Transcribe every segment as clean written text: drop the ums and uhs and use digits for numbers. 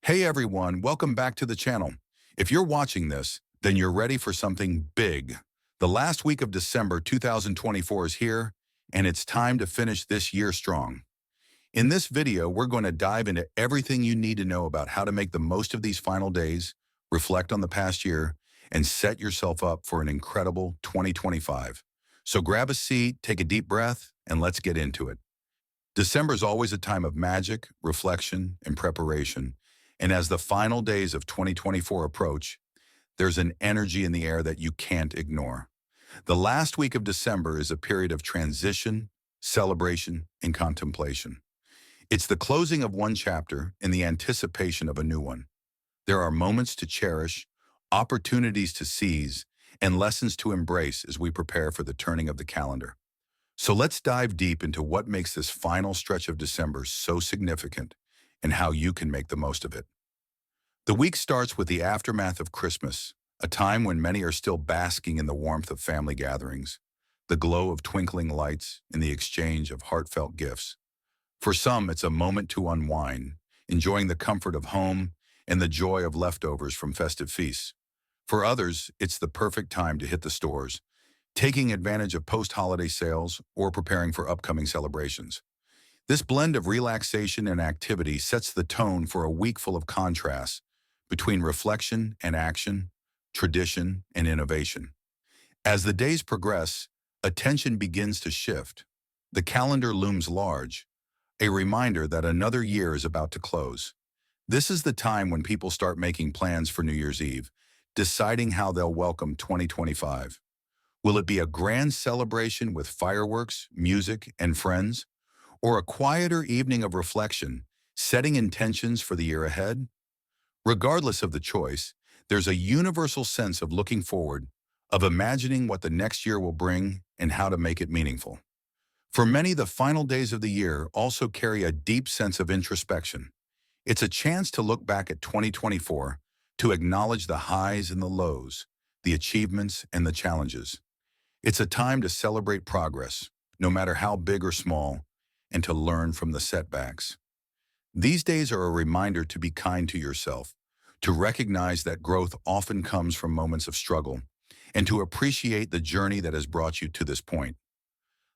Hey everyone, welcome back to the channel. If you're watching this, then you're ready for something big. The last week of December 2024 is here, and it's time to finish this year strong. In this video, we're going to dive into everything you need to know about how to make the most of these final days, reflect on the past year, and set yourself up for an incredible 2025. So grab a seat, take a deep breath, and let's get into it. December is always a time of magic, reflection, and preparation. And as the final days of 2024 approach, there's an energy in the air that you can't ignore. The last week of December is a period of transition, celebration, and contemplation. It's the closing of one chapter in the anticipation of a new one. There are moments to cherish, opportunities to seize, and lessons to embrace as we prepare for the turning of the calendar. So let's dive deep into what makes this final stretch of December so significant and how you can make the most of it. The week starts with the aftermath of Christmas, a time when many are still basking in the warmth of family gatherings, the glow of twinkling lights, and the exchange of heartfelt gifts. For some, it's a moment to unwind, enjoying the comfort of home and the joy of leftovers from festive feasts. For others, it's the perfect time to hit the stores, taking advantage of post-holiday sales or preparing for upcoming celebrations. This blend of relaxation and activity sets the tone for a week full of contrasts between reflection and action, tradition and innovation. As the days progress, attention begins to shift. The calendar looms large, a reminder that another year is about to close. This is the time when people start making plans for New Year's Eve, deciding how they'll welcome 2025. Will it be a grand celebration with fireworks, music, and friends? Or a quieter evening of reflection, setting intentions for the year ahead? Regardless of the choice, there's a universal sense of looking forward, of imagining what the next year will bring and how to make it meaningful. For many, the final days of the year also carry a deep sense of introspection. It's a chance to look back at 2024, to acknowledge the highs and the lows, the achievements and the challenges. It's a time to celebrate progress, no matter how big or small, and to learn from the setbacks. These days are a reminder to be kind to yourself, to recognize that growth often comes from moments of struggle, and to appreciate the journey that has brought you to this point.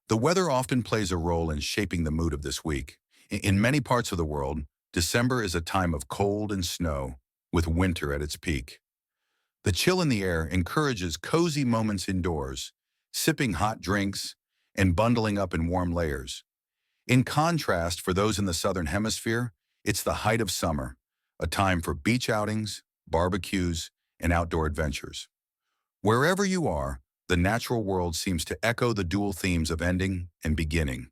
The weather often plays a role in shaping the mood of this week. In many parts of the world, December is a time of cold and snow, with winter at its peak. The chill in the air encourages cozy moments indoors, sipping hot drinks and bundling up in warm layers. In contrast, for those in the Southern Hemisphere, it's the height of summer, a time for beach outings, barbecues, and outdoor adventures. Wherever you are, the natural world seems to echo the dual themes of ending and beginning,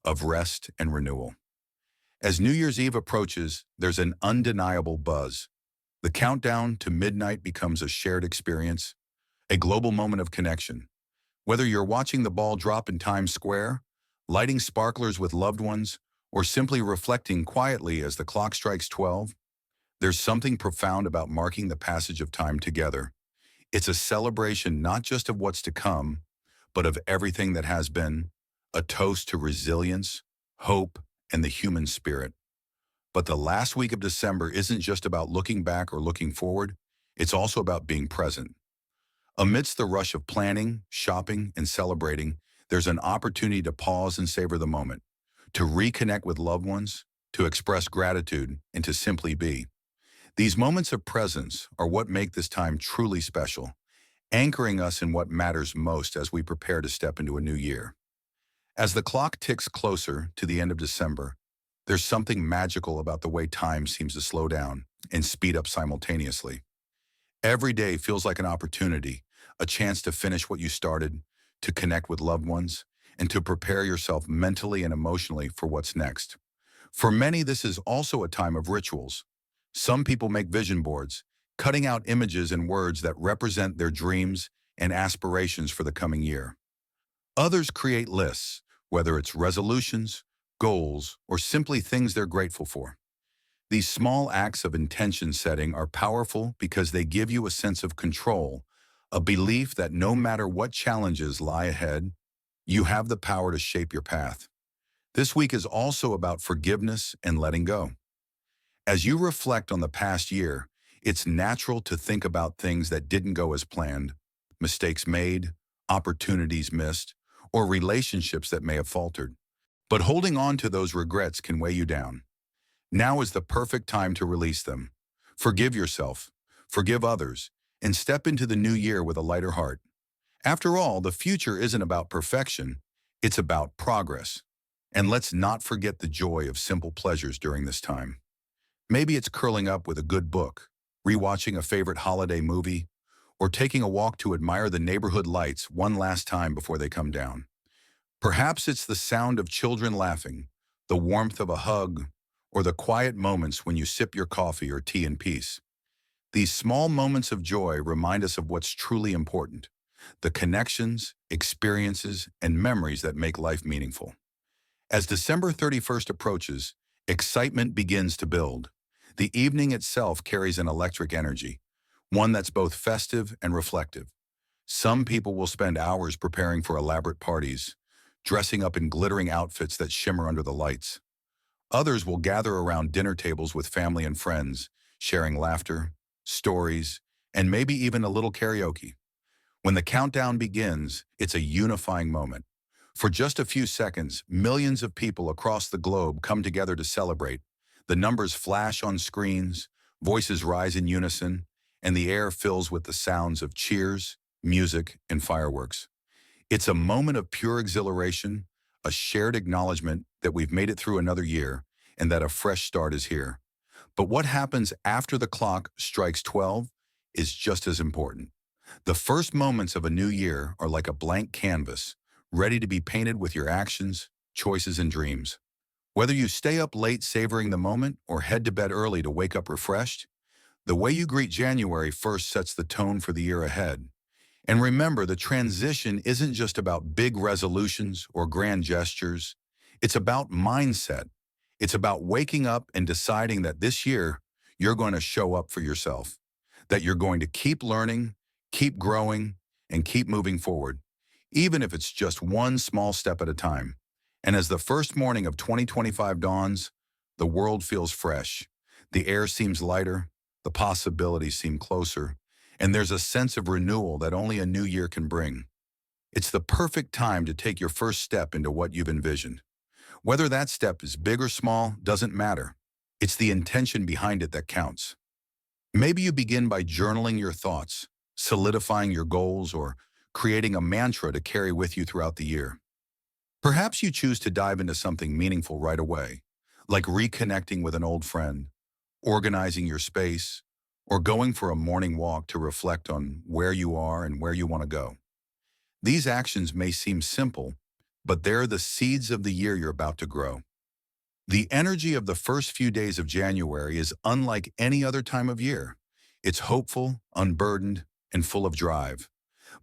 of rest and renewal. As New Year's Eve approaches, there's an undeniable buzz. The countdown to midnight becomes a shared experience, a global moment of connection. Whether you're watching the ball drop in Times Square, lighting sparklers with loved ones, or simply reflecting quietly as the clock strikes 12, there's something profound about marking the passage of time together. It's a celebration not just of what's to come, but of everything that has been, a toast to resilience, hope, and the human spirit. But the last week of December isn't just about looking back or looking forward, it's also about being present. Amidst the rush of planning, shopping, and celebrating, there's an opportunity to pause and savor the moment, to reconnect with loved ones, to express gratitude, and to simply be. These moments of presence are what make this time truly special, anchoring us in what matters most as we prepare to step into a new year. As the clock ticks closer to the end of December, there's something magical about the way time seems to slow down and speed up simultaneously. Every day feels like an opportunity, a chance to finish what you started, to connect with loved ones, and to prepare yourself mentally and emotionally for what's next. For many, this is also a time of rituals. Some people make vision boards, cutting out images and words that represent their dreams and aspirations for the coming year. Others create lists, whether it's resolutions, goals, or simply things they're grateful for. These small acts of intention setting are powerful because they give you a sense of control, a belief that no matter what challenges lie ahead, you have the power to shape your path. This week is also about forgiveness and letting go. As you reflect on the past year, it's natural to think about things that didn't go as planned, mistakes made, opportunities missed, or relationships that may have faltered. But holding on to those regrets can weigh you down. Now is the perfect time to release them. Forgive yourself, forgive others, and step into the new year with a lighter heart. After all, the future isn't about perfection, it's about progress. And let's not forget the joy of simple pleasures during this time. Maybe it's curling up with a good book, rewatching a favorite holiday movie, or taking a walk to admire the neighborhood lights one last time before they come down. Perhaps it's the sound of children laughing, the warmth of a hug, or the quiet moments when you sip your coffee or tea in peace. These small moments of joy remind us of what's truly important, the connections, experiences, and memories that make life meaningful. As December 31st approaches, excitement begins to build. The evening itself carries an electric energy, one that's both festive and reflective. Some people will spend hours preparing for elaborate parties, dressing up in glittering outfits that shimmer under the lights. Others will gather around dinner tables with family and friends, sharing laughter, stories, and maybe even a little karaoke. When the countdown begins, it's a unifying moment. For just a few seconds, millions of people across the globe come together to celebrate. The numbers flash on screens, voices rise in unison, and the air fills with the sounds of cheers, music, and fireworks. It's a moment of pure exhilaration, a shared acknowledgement that we've made it through another year and that a fresh start is here. But what happens after the clock strikes 12 is just as important. The first moments of a new year are like a blank canvas, ready to be painted with your actions, choices, and dreams. Whether you stay up late savoring the moment or head to bed early to wake up refreshed, the way you greet January 1st sets the tone for the year ahead. And remember, the transition isn't just about big resolutions or grand gestures. It's about mindset. It's about waking up and deciding that this year you're going to show up for yourself, that you're going to keep learning, keep growing, and keep moving forward, even if it's just one small step at a time. And as the first morning of 2025 dawns, the world feels fresh. The air seems lighter, the possibilities seem closer, and there's a sense of renewal that only a new year can bring. It's the perfect time to take your first step into what you've envisioned. Whether that step is big or small doesn't matter. It's the intention behind it that counts. Maybe you begin by journaling your thoughts, solidifying your goals, or creating a mantra to carry with you throughout the year. Perhaps you choose to dive into something meaningful right away, like reconnecting with an old friend, organizing your space, or going for a morning walk to reflect on where you are and where you want to go. These actions may seem simple, but they're the seeds of the year you're about to grow. The energy of the first few days of January is unlike any other time of year. It's hopeful, unburdened, and full of drive.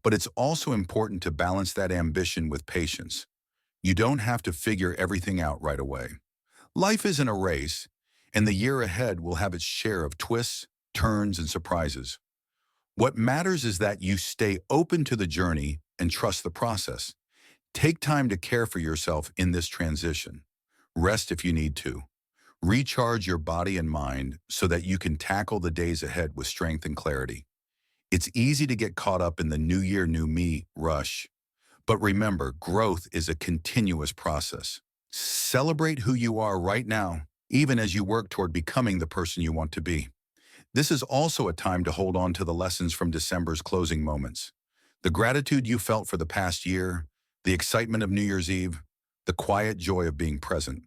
But it's also important to balance that ambition with patience. You don't have to figure everything out right away. Life isn't a race, and the year ahead will have its share of twists, turns, and surprises. What matters is that you stay open to the journey and trust the process. Take time to care for yourself in this transition. Rest if you need to. Recharge your body and mind so that you can tackle the days ahead with strength and clarity. It's easy to get caught up in the new year, new me rush. But remember, growth is a continuous process. Celebrate who you are right now, even as you work toward becoming the person you want to be. This is also a time to hold on to the lessons from December's closing moments. The gratitude you felt for the past year, the excitement of New Year's Eve, the quiet joy of being present.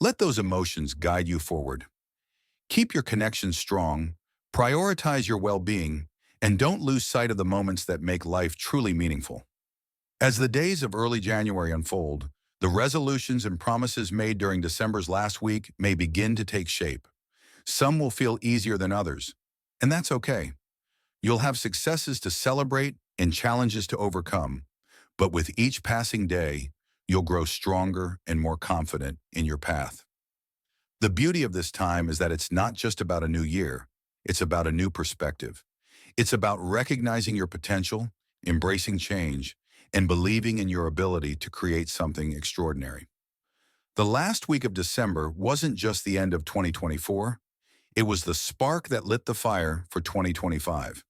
Let those emotions guide you forward. Keep your connections strong, prioritize your well-being, and don't lose sight of the moments that make life truly meaningful. As the days of early January unfold, the resolutions and promises made during December's last week may begin to take shape. Some will feel easier than others, and that's okay. You'll have successes to celebrate and challenges to overcome, but with each passing day, you'll grow stronger and more confident in your path. The beauty of this time is that it's not just about a new year, it's about a new perspective. It's about recognizing your potential, embracing change, and believing in your ability to create something extraordinary. The last week of December wasn't just the end of 2024, It was the spark that lit the fire for 2025.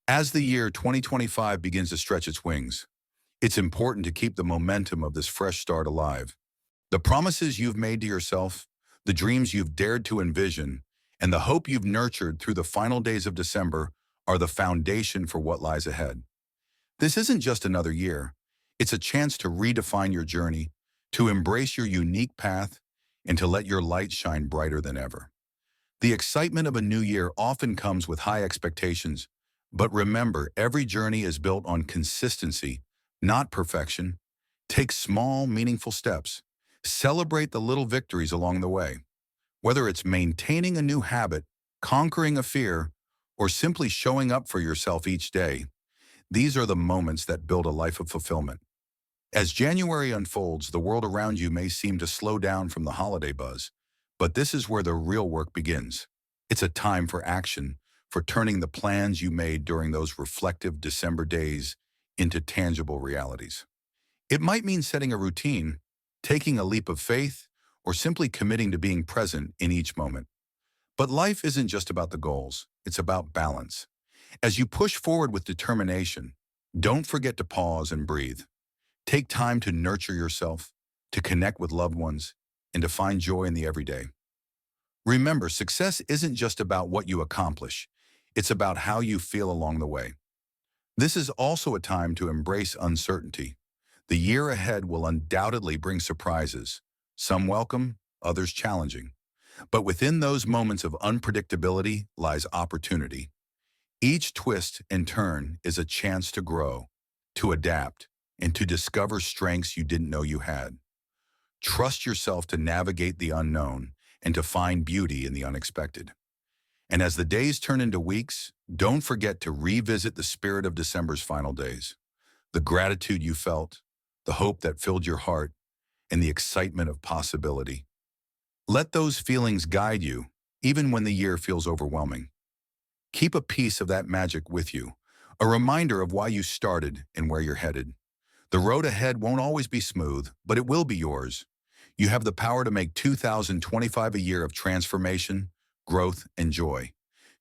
As the year 2025 begins to stretch its wings, it's important to keep the momentum of this fresh start alive. The promises you've made to yourself, the dreams you've dared to envision, and the hope you've nurtured through the final days of December are the foundation for what lies ahead. This isn't just another year. It's a chance to redefine your journey, to embrace your unique path, and to let your light shine brighter than ever. The excitement of a new year often comes with high expectations, but remember, every journey is built on consistency, not perfection. Take small, meaningful steps. Celebrate the little victories along the way. Whether it's maintaining a new habit, conquering a fear, or simply showing up for yourself each day, these are the moments that build a life of fulfillment. As January unfolds, the world around you may seem to slow down from the holiday buzz, but this is where the real work begins. It's a time for action, for turning the plans you made during those reflective December days into tangible realities. It might mean setting a routine, taking a leap of faith, or simply committing to being present in each moment. But life isn't just about the goals, it's about balance. As you push forward with determination, don't forget to pause and breathe. Take time to nurture yourself, to connect with loved ones, and to find joy in the everyday. Remember, success isn't just about what you accomplish, it's about how you feel along the way. This is also a time to embrace uncertainty. The year ahead will undoubtedly bring surprises, some welcome, others challenging. But within those moments of unpredictability lies opportunity. Each twist and turn is a chance to grow, to adapt, and to discover strengths you didn't know you had. Trust yourself to navigate the unknown and to find beauty in the unexpected. And as the days turn into weeks, don't forget to revisit the spirit of December's final days. The gratitude you felt, the hope that filled your heart, and the excitement of possibility. Let those feelings guide you, even when the year feels overwhelming. Keep a piece of that magic with you, a reminder of why you started and where you're headed. The road ahead won't always be smooth, but it will be yours. You have the power to make 2025 a year of transformation, growth, and joy.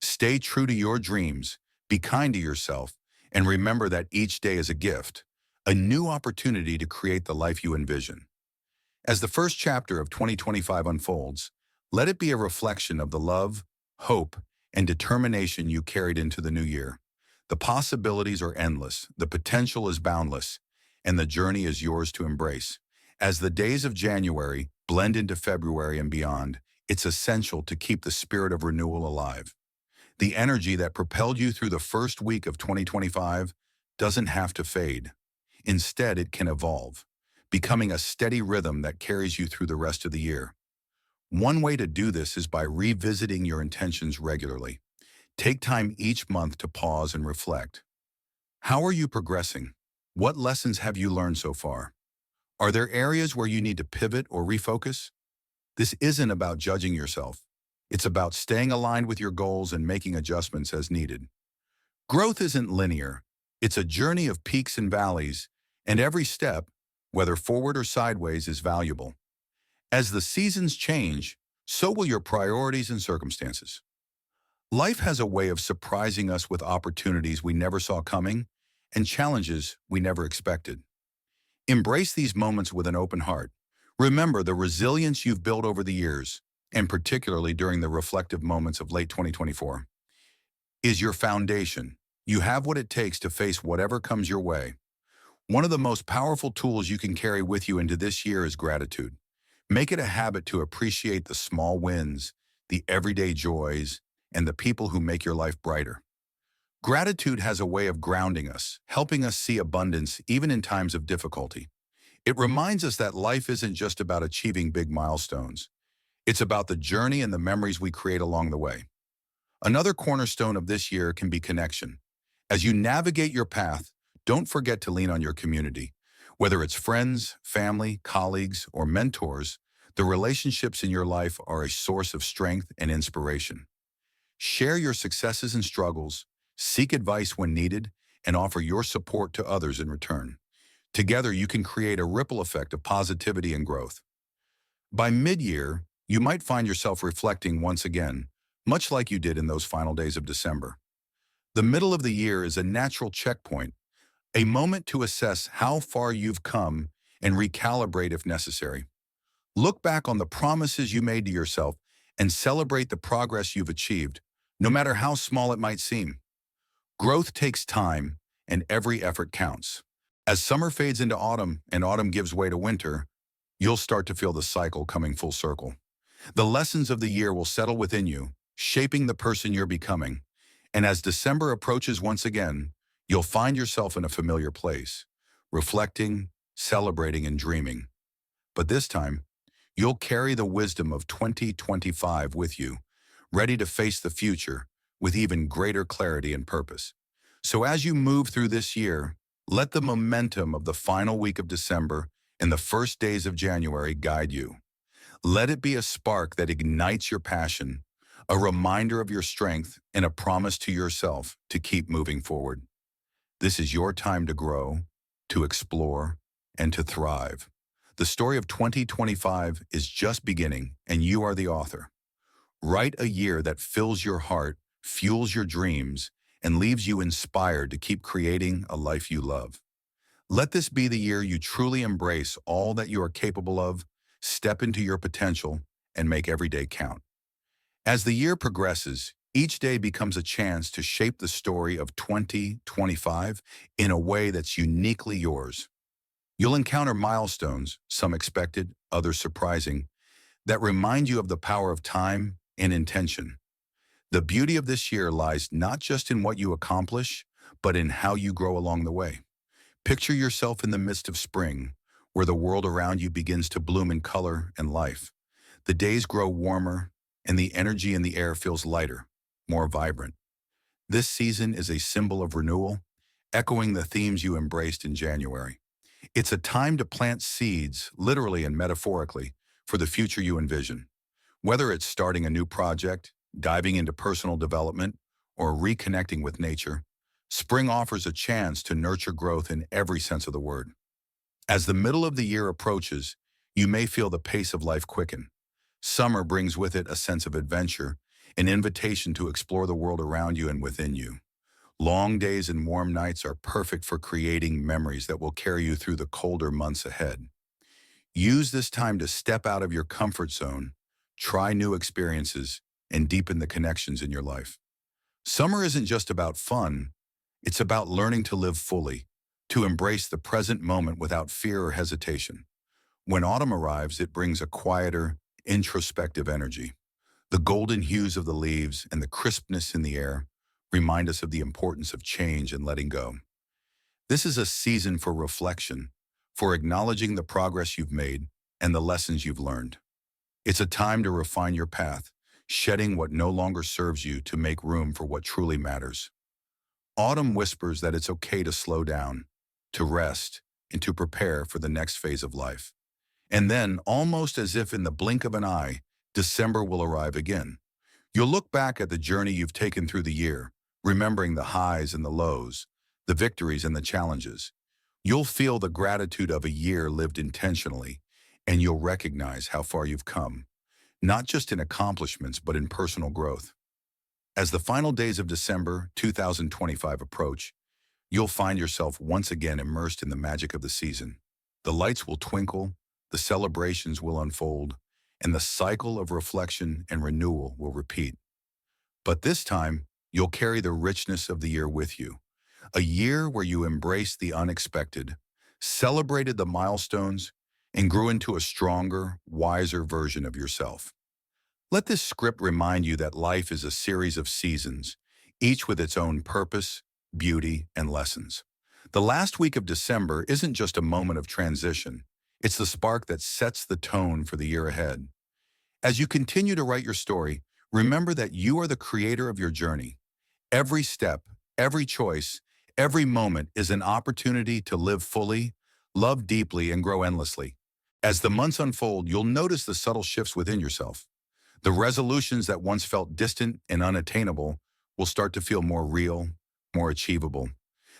Stay true to your dreams, be kind to yourself, and remember that each day is a gift, a new opportunity to create the life you envision. As the first chapter of 2025 unfolds, let it be a reflection of the love, hope, and determination you carried into the new year. The possibilities are endless, the potential is boundless, and the journey is yours to embrace. As the days of January blend into February and beyond, it's essential to keep the spirit of renewal alive. The energy that propelled you through the first week of 2025 doesn't have to fade. Instead, it can evolve, becoming a steady rhythm that carries you through the rest of the year. One way to do this is by revisiting your intentions regularly. Take time each month to pause and reflect. How are you progressing? What lessons have you learned so far? Are there areas where you need to pivot or refocus? This isn't about judging yourself. It's about staying aligned with your goals and making adjustments as needed. Growth isn't linear. It's a journey of peaks and valleys, and every step, whether forward or sideways, is valuable. As the seasons change, so will your priorities and circumstances. Life has a way of surprising us with opportunities we never saw coming and challenges we never expected. Embrace these moments with an open heart. Remember the resilience you've built over the years, and particularly during the reflective moments of late 2024, is your foundation. You have what it takes to face whatever comes your way. One of the most powerful tools you can carry with you into this year is gratitude. Make it a habit to appreciate the small wins, the everyday joys, and the people who make your life brighter. Gratitude has a way of grounding us, helping us see abundance even in times of difficulty. It reminds us that life isn't just about achieving big milestones. It's about the journey and the memories we create along the way. Another cornerstone of this year can be connection. As you navigate your path, don't forget to lean on your community. Whether it's friends, family, colleagues, or mentors, the relationships in your life are a source of strength and inspiration. Share your successes and struggles, seek advice when needed, and offer your support to others in return. Together, you can create a ripple effect of positivity and growth. By mid-year, you might find yourself reflecting once again, much like you did in those final days of December. The middle of the year is a natural checkpoint, a moment to assess how far you've come and recalibrate if necessary. Look back on the promises you made to yourself and celebrate the progress you've achieved, no matter how small it might seem. Growth takes time, and every effort counts. As summer fades into autumn and autumn gives way to winter, you'll start to feel the cycle coming full circle. The lessons of the year will settle within you, shaping the person you're becoming. And as December approaches once again, you'll find yourself in a familiar place, reflecting, celebrating, and dreaming. But this time, you'll carry the wisdom of 2025 with you, ready to face the future with even greater clarity and purpose. So as you move through this year, let the momentum of the final week of December and the first days of January guide you. Let it be a spark that ignites your passion, a reminder of your strength, and a promise to yourself to keep moving forward. This is your time to grow, to explore, and to thrive. The story of 2025 is just beginning, and you are the author. Write a year that fills your heart, fuels your dreams, and leaves you inspired to keep creating a life you love. Let this be the year you truly embrace all that you are capable of, step into your potential, and make every day count. As the year progresses, each day becomes a chance to shape the story of 2025 in a way that's uniquely yours. You'll encounter milestones, some expected, others surprising, that remind you of the power of time and intention. The beauty of this year lies not just in what you accomplish, but in how you grow along the way. Picture yourself in the midst of spring, where the world around you begins to bloom in color and life. The days grow warmer, and the energy in the air feels lighter, more vibrant. This season is a symbol of renewal, echoing the themes you embraced in January. It's a time to plant seeds, literally and metaphorically, for the future you envision. Whether it's starting a new project, diving into personal development, or reconnecting with nature, spring offers a chance to nurture growth in every sense of the word. As the middle of the year approaches, you may feel the pace of life quicken. Summer brings with it a sense of adventure, an invitation to explore the world around you and within you. Long days and warm nights are perfect for creating memories that will carry you through the colder months ahead. Use this time to step out of your comfort zone, try new experiences, and deepen the connections in your life. Summer isn't just about fun, it's about learning to live fully, to embrace the present moment without fear or hesitation. When autumn arrives, it brings a quieter, introspective energy. The golden hues of the leaves and the crispness in the air remind us of the importance of change and letting go. This is a season for reflection, for acknowledging the progress you've made and the lessons you've learned. It's a time to refine your path, shedding what no longer serves you to make room for what truly matters. Autumn whispers that it's okay to slow down, to rest, and to prepare for the next phase of life. And then, almost as if in the blink of an eye, December will arrive again. You'll look back at the journey you've taken through the year, remembering the highs and the lows, the victories and the challenges. You'll feel the gratitude of a year lived intentionally, and you'll recognize how far you've come, not just in accomplishments, but in personal growth. As the final days of December 2025 approach, you'll find yourself once again immersed in the magic of the season. The lights will twinkle, the celebrations will unfold, and the cycle of reflection and renewal will repeat. But this time, you'll carry the richness of the year with you. A year where you embraced the unexpected, celebrated the milestones, and grew into a stronger, wiser version of yourself. Let this script remind you that life is a series of seasons, each with its own purpose, beauty, and lessons. The last week of December isn't just a moment of transition. It's the spark that sets the tone for the year ahead. As you continue to write your story, remember that you are the creator of your journey. Every step, every choice, every moment is an opportunity to live fully, love deeply, and grow endlessly. As the months unfold, you'll notice the subtle shifts within yourself. The resolutions that once felt distant and unattainable will start to feel more real, more achievable.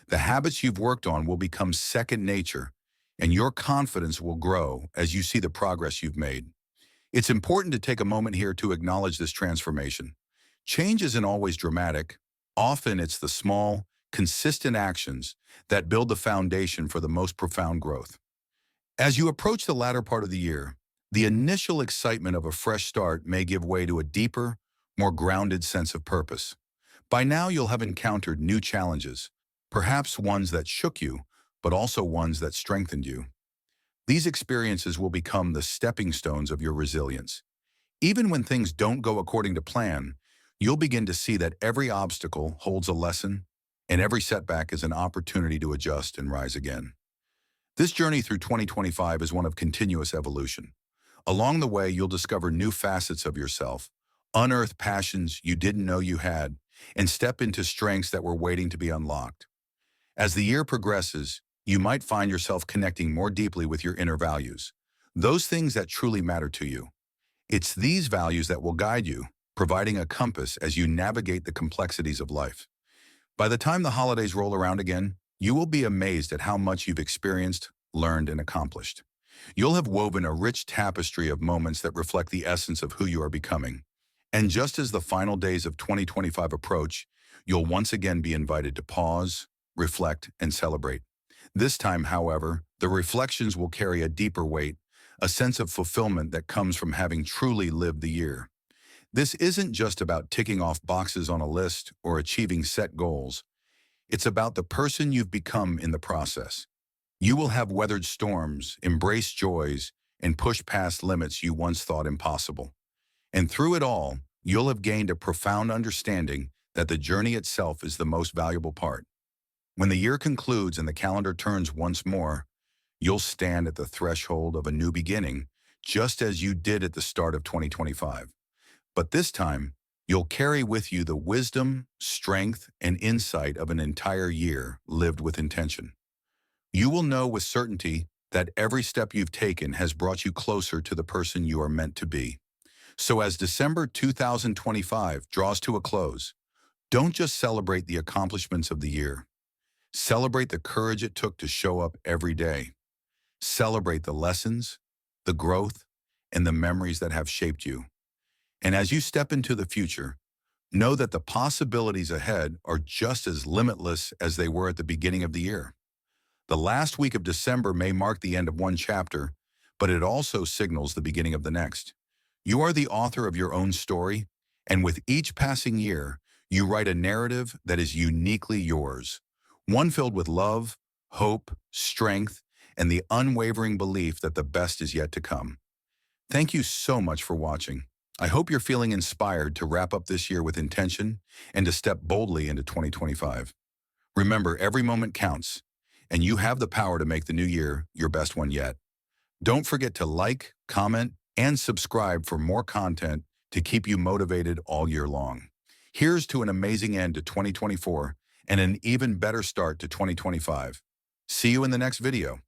The habits you've worked on will become second nature, and your confidence will grow as you see the progress you've made. It's important to take a moment here to acknowledge this transformation. Change isn't always dramatic. Often it's the small, consistent actions that build the foundation for the most profound growth. As you approach the latter part of the year, the initial excitement of a fresh start may give way to a deeper, more grounded sense of purpose. By now, you'll have encountered new challenges, perhaps ones that shook you, but also ones that strengthened you. These experiences will become the stepping stones of your resilience. Even when things don't go according to plan, you'll begin to see that every obstacle holds a lesson, and every setback is an opportunity to adjust and rise again. This journey through 2025 is one of continuous evolution. Along the way, you'll discover new facets of yourself, unearth passions you didn't know you had, and step into strengths that were waiting to be unlocked. As the year progresses, you might find yourself connecting more deeply with your inner values, those things that truly matter to you. It's these values that will guide you, providing a compass as you navigate the complexities of life. By the time the holidays roll around again, you will be amazed at how much you've experienced, learned, and accomplished. You'll have woven a rich tapestry of moments that reflect the essence of who you are becoming. And just as the final days of 2025 approach, you'll once again be invited to pause, reflect, and celebrate. This time, however, the reflections will carry a deeper weight, a sense of fulfillment that comes from having truly lived the year. This isn't just about ticking off boxes on a list or achieving set goals. It's about the person you've become in the process. You will have weathered storms, embraced joys, and pushed past limits you once thought impossible. And through it all, you'll have gained a profound understanding that the journey itself is the most valuable part. When the year concludes and the calendar turns once more, you'll stand at the threshold of a new beginning, just as you did at the start of 2025. But this time, you'll carry with you the wisdom, strength, and insight of an entire year lived with intention. You will know with certainty that every step you've taken has brought you closer to the person you are meant to be. So as December 2025 draws to a close, don't just celebrate the accomplishments of the year. Celebrate the courage it took to show up every day. Celebrate the lessons, the growth, and the memories that have shaped you. And as you step into the future, know that the possibilities ahead are just as limitless as they were at the beginning of the year. The last week of December may mark the end of one chapter, but it also signals the beginning of the next. You are the author of your own story, and with each passing year, you write a narrative that is uniquely yours, one filled with love, hope, strength, and the unwavering belief that the best is yet to come. Thank you so much for watching. I hope you're feeling inspired to wrap up this year with intention and to step boldly into 2025. Remember, every moment counts, and you have the power to make the new year your best one yet. Don't forget to like, comment, and subscribe for more content to keep you motivated all year long. Here's to an amazing end to 2024 and an even better start to 2025. See you in the next video.